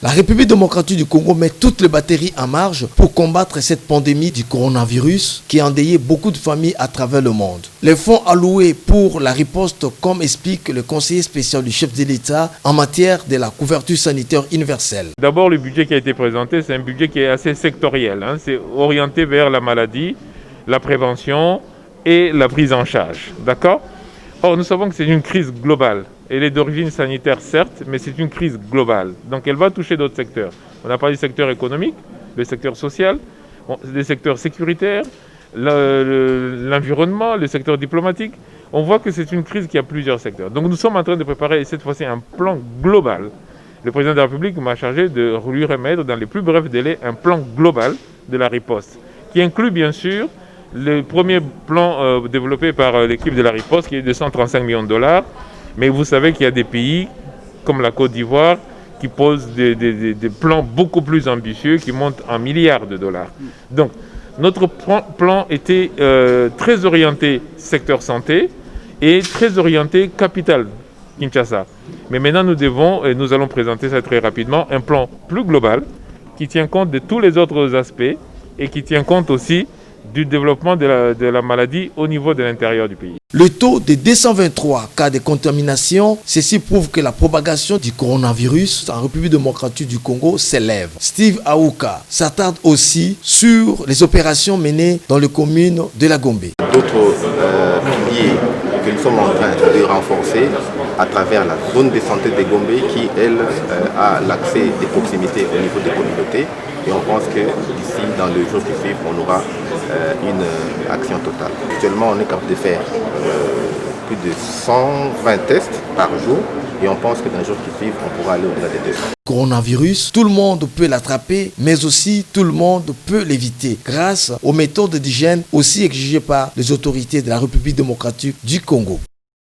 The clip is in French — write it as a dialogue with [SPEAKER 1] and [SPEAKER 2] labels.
[SPEAKER 1] La République démocratique du Congo met toutes les batteries en marche pour combattre cette pandémie du coronavirus qui a endeuillé beaucoup de familles à travers le monde. Les fonds alloués pour la riposte, comme explique le conseiller spécial du chef de l'État en matière de la couverture sanitaire universelle.
[SPEAKER 2] D'abord, le budget qui a été présenté, c'est un budget qui est assez sectoriel. C'est orienté vers la maladie, la prévention et la prise en charge. D'accord ? Or, nous savons que c'est une crise globale. Elle est d'origine sanitaire, certes, mais c'est une crise globale. Donc, elle va toucher d'autres secteurs. On a parlé du secteur économique, le secteur social, les secteurs sécuritaires, l'environnement, le secteur diplomatique. On voit que c'est une crise qui a plusieurs secteurs. Donc, nous sommes en train de préparer cette fois-ci un plan global. Le président de la République m'a chargé de lui remettre dans les plus brefs délais un plan global de la riposte, qui inclut bien sûr le premier plan développé par l'équipe de la riposte, qui est de 135 millions de dollars. Mais vous savez qu'il y a des pays comme la Côte d'Ivoire qui posent des plans beaucoup plus ambitieux, qui montent en milliards de dollars. Donc, notre plan était très orienté secteur santé et très orienté capitale Kinshasa. Mais maintenant, nous devons, et nous allons présenter ça très rapidement, un plan plus global qui tient compte de tous les autres aspects et qui tient compte aussi du développement de la maladie au niveau de l'intérieur du pays.
[SPEAKER 1] Le taux de 223 cas de contamination, ceci prouve que la propagation du coronavirus en République démocratique du Congo s'élève. Steve Aouka s'attarde aussi sur les opérations menées dans les communes de la Gombe.
[SPEAKER 3] D'autres piliers que nous sommes en train de renforcer à travers la zone de santé de Gombe qui, elle, a l'accès des proximités au niveau des communautés. Et on pense que d'ici, dans le jour qui suit, on aura une action totale. Actuellement, on est capable de faire plus de 120 tests par jour et on pense que dans le jour qui suit, on pourra aller au-delà des 200.
[SPEAKER 1] Coronavirus, tout le monde peut l'attraper, mais aussi tout le monde peut l'éviter grâce aux méthodes d'hygiène aussi exigées par les autorités de la République démocratique du Congo.